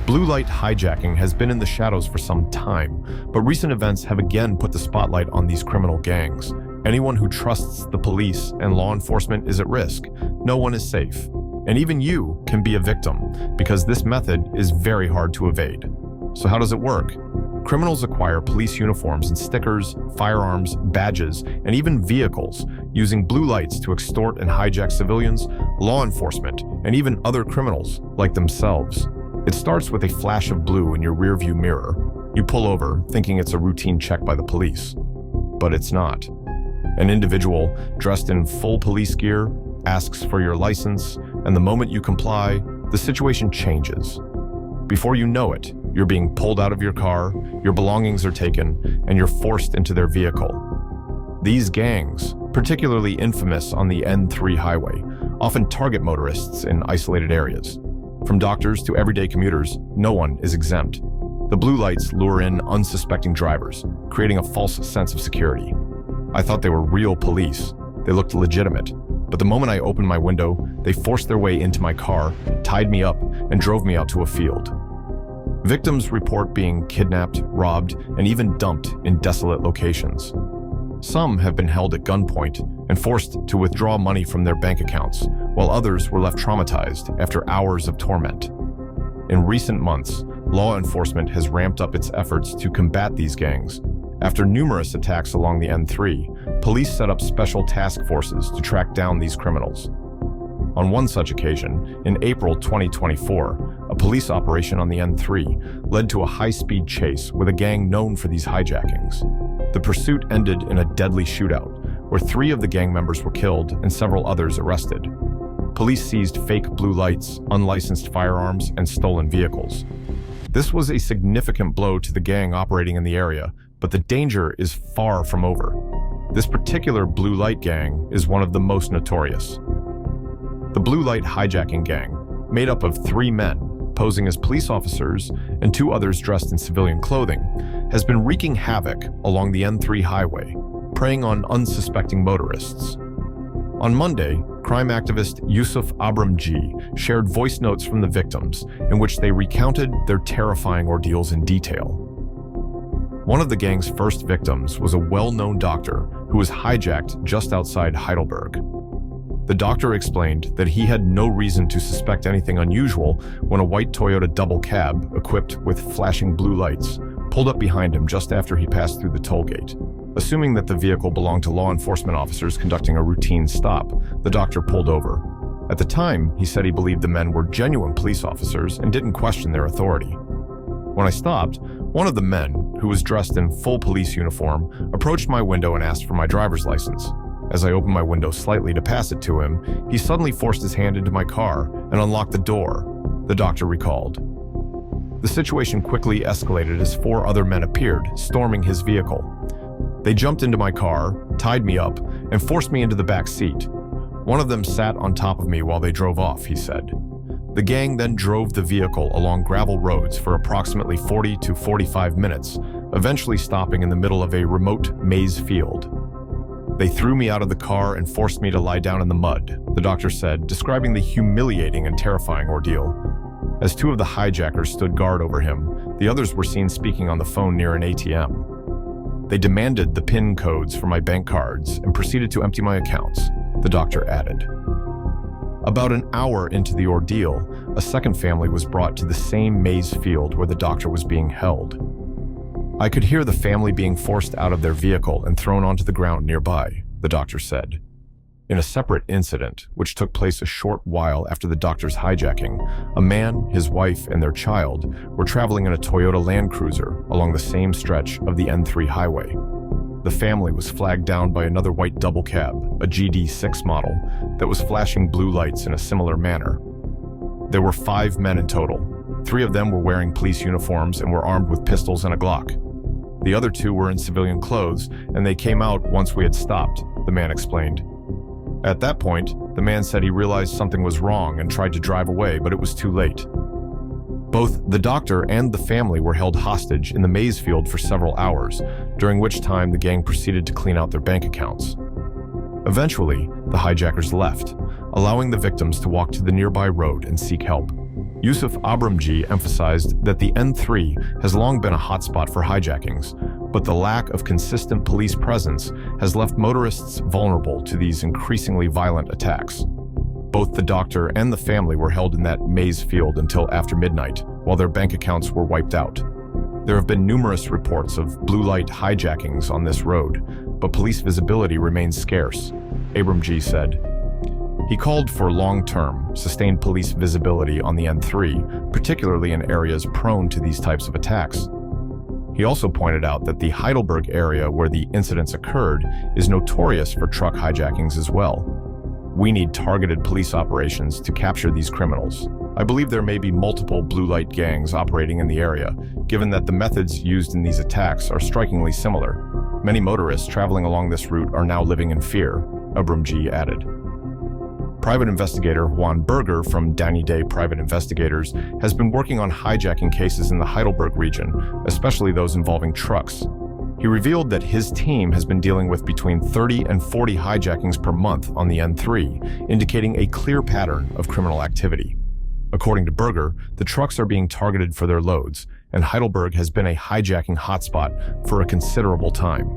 Blue light hijacking has been in the shadows for some time, but recent events have again put the spotlight on these criminal gangs. Anyone who trusts the police and law enforcement is at risk. No one is safe. And even you can be a victim, because this method is very hard to evade. So how does it work? Criminals acquire police uniforms and stickers, firearms, badges, and even vehicles, using blue lights to extort and hijack civilians, law enforcement, and even other criminals like themselves. It starts with a flash of blue in your rearview mirror. You pull over, thinking it's a routine check by the police. But it's not. An individual, dressed in full police gear, asks for your license, and the moment you comply, the situation changes. Before you know it, you're being pulled out of your car, your belongings are taken, and you're forced into their vehicle. These gangs, particularly infamous on the N3 highway, often target motorists in isolated areas. From doctors to everyday commuters, no one is exempt. The blue lights lure in unsuspecting drivers, creating a false sense of security. I thought they were real police. They looked legitimate. But the moment I opened my window, they forced their way into my car, tied me up, and drove me out to a field. Victims report being kidnapped, robbed, and even dumped in desolate locations. Some have been held at gunpoint and forced to withdraw money from their bank accounts, while others were left traumatized after hours of torment. In recent months, law enforcement has ramped up its efforts to combat these gangs. After numerous attacks along the N3, police set up special task forces to track down these criminals. On one such occasion, in April 2024, a police operation on the N3 led to a high-speed chase with a gang known for these hijackings. The pursuit ended in a deadly shootout, where 3 of the gang members were killed and several others arrested. Police seized fake blue lights, unlicensed firearms, and stolen vehicles. This was a significant blow to the gang operating in the area, but the danger is far from over. This particular blue light gang is one of the most notorious. The blue light hijacking gang, made up of 3 men posing as police officers and 2 others dressed in civilian clothing, has been wreaking havoc along the N3 highway, preying on unsuspecting motorists. On Monday, crime activist Yusuf Abramji shared voice notes from the victims in which they recounted their terrifying ordeals in detail. One of the gang's first victims was a well-known doctor who was hijacked just outside Heidelberg. The doctor explained that he had no reason to suspect anything unusual when a white Toyota double cab, equipped with flashing blue lights, pulled up behind him just after he passed through the toll gate. Assuming that the vehicle belonged to law enforcement officers conducting a routine stop, the doctor pulled over. At the time, he said he believed the men were genuine police officers and didn't question their authority. When I stopped, one of the men, who was dressed in full police uniform, approached my window and asked for my driver's license. As I opened my window slightly to pass it to him, he suddenly forced his hand into my car and unlocked the door, the doctor recalled. The situation quickly escalated as 4 other men appeared, storming his vehicle. They jumped into my car, tied me up, and forced me into the back seat. One of them sat on top of me while they drove off, he said. The gang then drove the vehicle along gravel roads for approximately 40 to 45 minutes, eventually stopping in the middle of a remote maize field. They threw me out of the car and forced me to lie down in the mud, the doctor said, describing the humiliating and terrifying ordeal. As 2 of the hijackers stood guard over him, the others were seen speaking on the phone near an ATM. They demanded the PIN codes for my bank cards and proceeded to empty my accounts, the doctor added. About an hour into the ordeal, a second family was brought to the same maize field where the doctor was being held. I could hear the family being forced out of their vehicle and thrown onto the ground nearby, the doctor said. In a separate incident, which took place a short while after the doctor's hijacking, a man, his wife, and their child were traveling in a Toyota Land Cruiser along the same stretch of the N3 highway. The family was flagged down by another white double cab, a GD6 model, that was flashing blue lights in a similar manner. There were 5 men in total. 3 of them were wearing police uniforms and were armed with pistols and a Glock. The other 2 were in civilian clothes, and they came out once we had stopped, the man explained. At that point, the man said he realized something was wrong and tried to drive away, but it was too late. Both the doctor and the family were held hostage in the maize field for several hours, during which time the gang proceeded to clean out their bank accounts. Eventually, the hijackers left, allowing the victims to walk to the nearby road and seek help. Yusuf Abramji emphasized that the N3 has long been a hotspot for hijackings, but the lack of consistent police presence has left motorists vulnerable to these increasingly violent attacks. Both the doctor and the family were held in that maize field until after midnight, while their bank accounts were wiped out. There have been numerous reports of blue light hijackings on this road, but police visibility remains scarce, Abramji said. He called for long-term, sustained police visibility on the N3, particularly in areas prone to these types of attacks. He also pointed out that the Heidelberg area where the incidents occurred is notorious for truck hijackings as well. We need targeted police operations to capture these criminals. I believe there may be multiple blue light gangs operating in the area, given that the methods used in these attacks are strikingly similar. Many motorists traveling along this route are now living in fear, Abramji added. Private investigator Juan Berger from Danny Day Private Investigators has been working on hijacking cases in the Heidelberg region, especially those involving trucks. He revealed that his team has been dealing with between 30 and 40 hijackings per month on the N3, indicating a clear pattern of criminal activity. According to Berger, the trucks are being targeted for their loads, and Heidelberg has been a hijacking hotspot for a considerable time.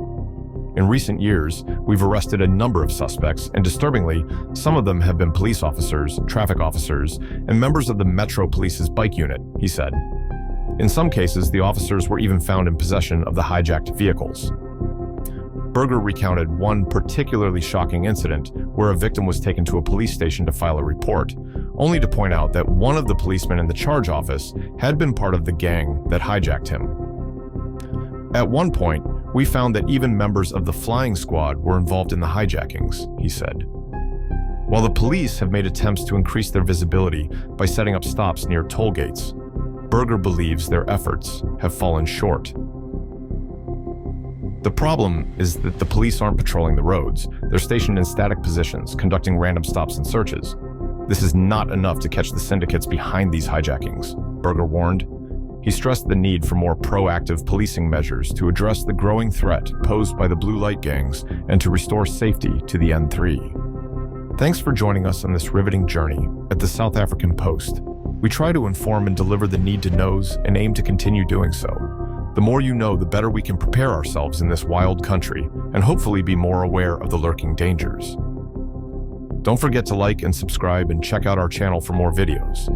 In recent years, we've arrested a number of suspects, and disturbingly, some of them have been police officers, traffic officers, and members of the Metro Police's bike unit, he said. In some cases, the officers were even found in possession of the hijacked vehicles. Berger recounted one particularly shocking incident where a victim was taken to a police station to file a report, only to point out that one of the policemen in the charge office had been part of the gang that hijacked him. At one point, we found that even members of the flying squad were involved in the hijackings, he said. While the police have made attempts to increase their visibility by setting up stops near toll gates, Berger believes their efforts have fallen short. The problem is that the police aren't patrolling the roads. They're stationed in static positions, conducting random stops and searches. This is not enough to catch the syndicates behind these hijackings, Berger warned. He stressed the need for more proactive policing measures to address the growing threat posed by the blue light gangs and to restore safety to the N3. Thanks for joining us on this riveting journey at the South African Post. We try to inform and deliver the need-to-knows and aim to continue doing so. The more you know, the better we can prepare ourselves in this wild country and hopefully be more aware of the lurking dangers. Don't forget to like and subscribe and check out our channel for more videos.